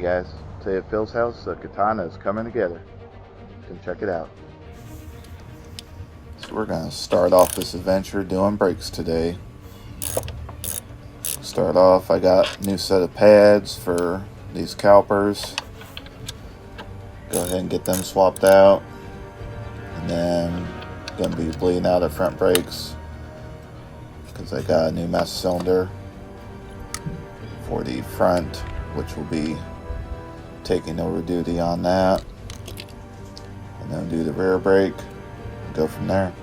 guys, today at Phil's house, the Katana is coming together. You can check it out. So we're going to start off this adventure doing brakes today. Start off, I got a new set of pads for these calipers. Go ahead and get them swapped out. And then going to be bleeding out the front brakes because I got a new master cylinder for the front, which will be taking over duty on that. And then do the rear brake and go from there.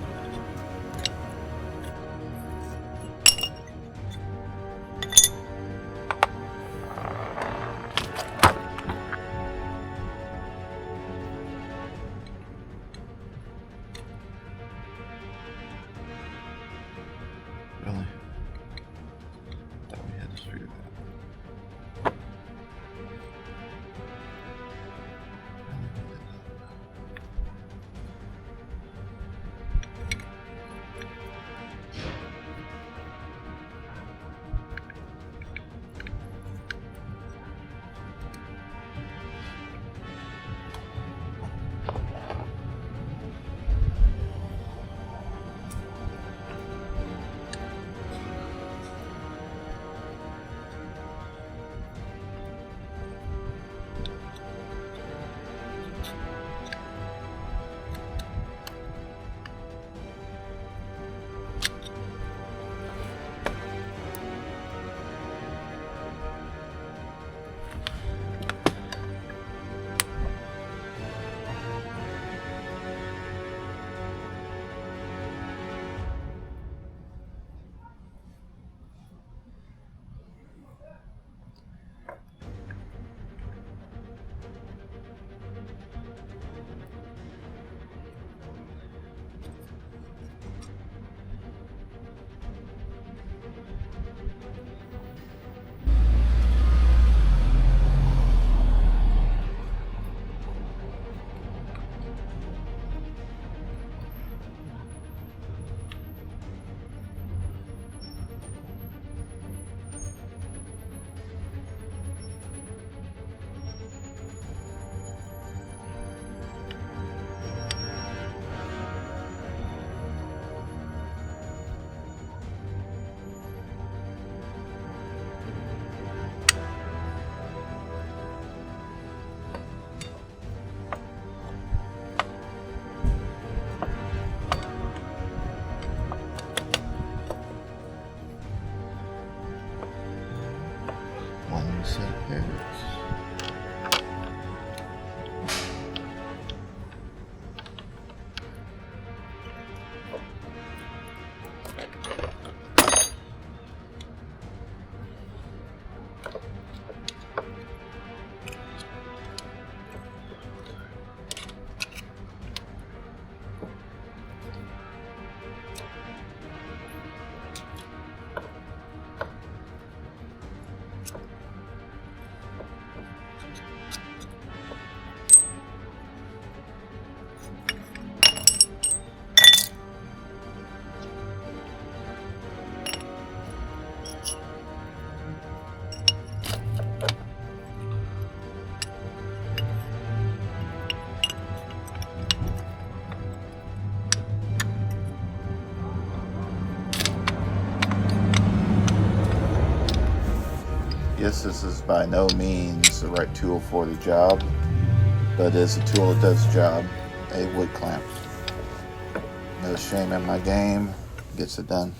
Really? Thought we had this figured out. One set of pairs. Yes, this is by no means the right tool for the job, but it is a tool that does the job. A wood clamp. No shame in my game. Gets it done.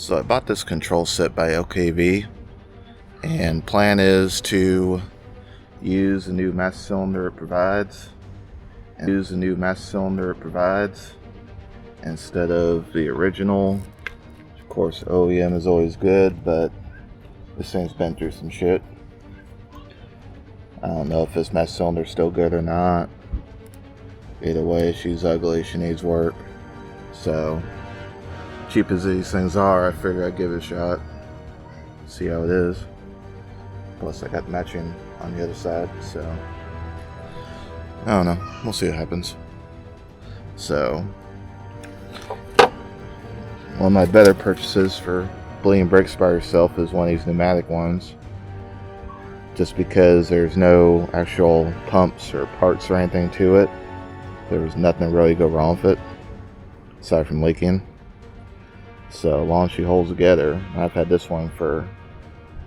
So I bought this control set by LKV, and plan is to use the new master cylinder it provides, instead of the original. Of course, OEM is always good, but this thing's been through some shit. I don't know if this master cylinder's still good or not. Either way, she's ugly, she needs work. So, cheap as these things are, I figure I'd give it a shot. See how it is. Plus I got matching on the other side, so I don't know. We'll see what happens. So, one of my better purchases for bleeding brakes by yourself is one of these pneumatic ones. Just because there's no actual pumps or parts or anything to it. There's nothing to really go wrong with it, aside from leaking. So, as long as she holds together. I've had this one for a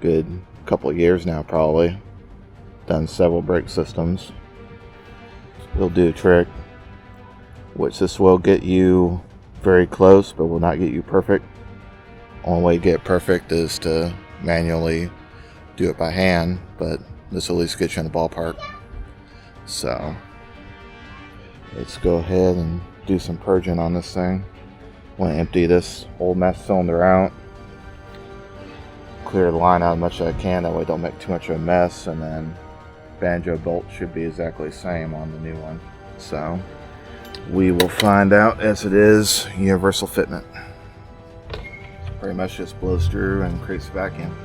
good couple of years now, probably. Done several brake systems. It'll do a trick, which this will get you very close, but will not get you perfect. Only way to get perfect is to manually do it by hand, but this will at least get you in the ballpark. So, let's go ahead and do some purging on this thing. I want to empty this old master cylinder out, clear the line out as much as I can, that way I don't make too much of a mess, and then banjo bolt should be exactly the same on the new one. So we will find out as it is universal fitment. Pretty much just blows through and creates a vacuum.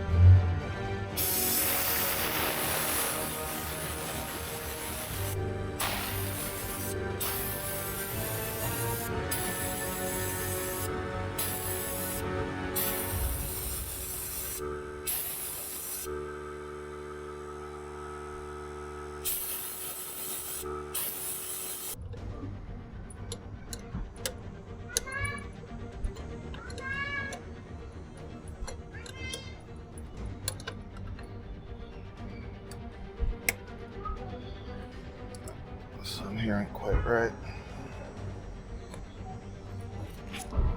Some here ain't quite right.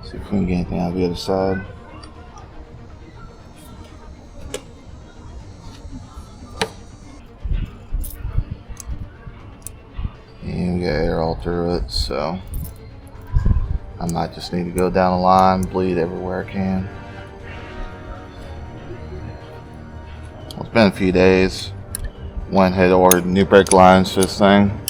See if we can get anything out of the other side. And we got air all through it, so I might just need to go down the line, bleed everywhere I can. Well, it's been a few days. Went ahead and ordered new brake lines for this thing.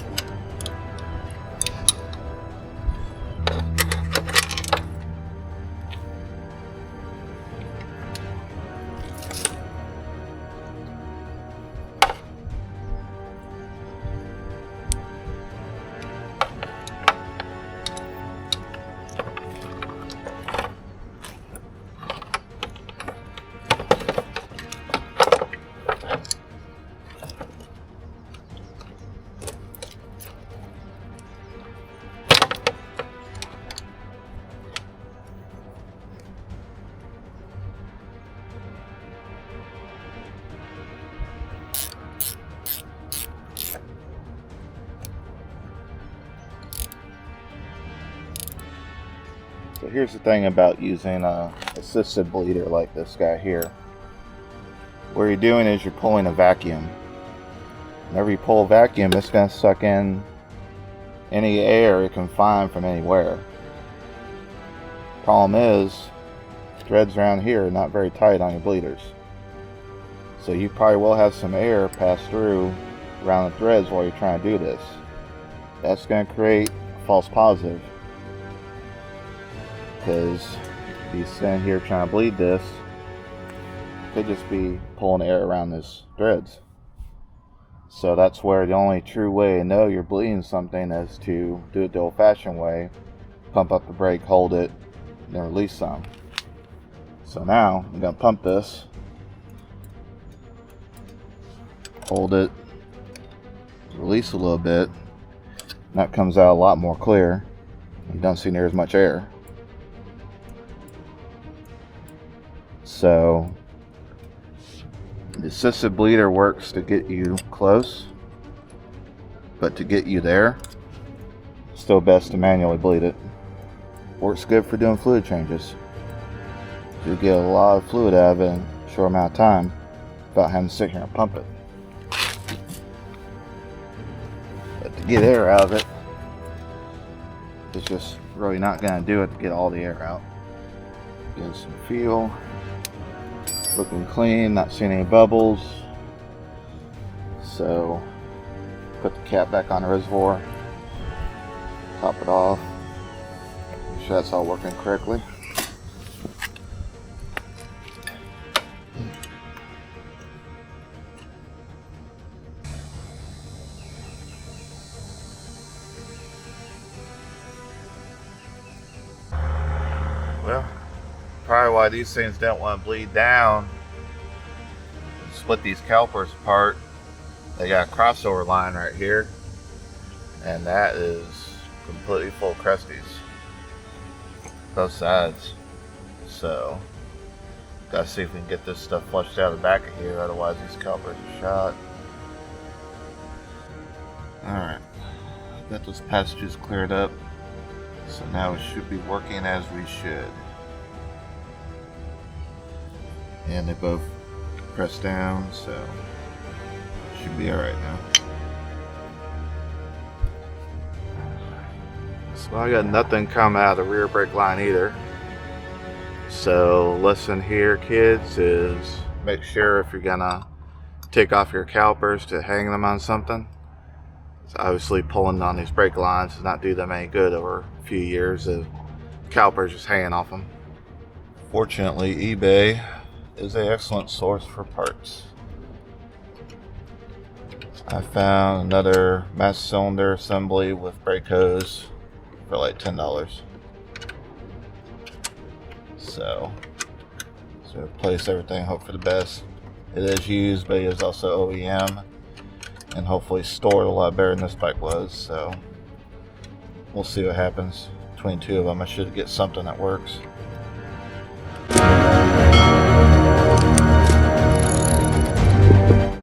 So here's the thing about using a assisted bleeder like this guy here. What you're doing is you're pulling a vacuum. Whenever you pull a vacuum, it's going to suck in any air it can find from anywhere. Problem is, threads around here are not very tight on your bleeders. So you probably will have some air pass through around the threads while you're trying to do this. That's going to create a false positive. Because if you stand here trying to bleed this, you could just be pulling air around this threads. So that's where the only true way to know you're bleeding something is to do it the old-fashioned way. Pump up the brake, hold it, then release some. So now I'm going to pump this, hold it, release a little bit, and that comes out a lot more clear. You don't see near as much air. So the assisted bleeder works to get you close, but to get you there, still best to manually bleed it. Works good for doing fluid changes. You get a lot of fluid out of it in a short amount of time without having to sit here and pump it. But to get air out of it, it's just really not going to do it to get all the air out. Get some feel. Looking clean, not seeing any bubbles. So, put the cap back on the reservoir. Top it off. Make sure that's all working correctly. Well, probably why these things don't want to bleed down. Split these calipers apart. They got a crossover line right here, and that is completely full of crusties, both sides. So, gotta see if we can get this stuff flushed out of the back of here, otherwise these calipers are shot. Alright, got those passages cleared up, so now it should be working as we should. And they both press down, so should be alright now. So I got nothing coming out of the rear brake line either. So lesson here, kids, is make sure if you're gonna take off your calipers to hang them on something. So obviously pulling on these brake lines does not do them any good over a few years of calipers just hanging off them. Fortunately, eBay is an excellent source for parts. I found another master cylinder assembly with brake hose for like $10. So replace everything, hope for the best. It is used, but it is also OEM, and hopefully stored a lot better than this bike was. So we'll see what happens. Between two of them, I should get something that works.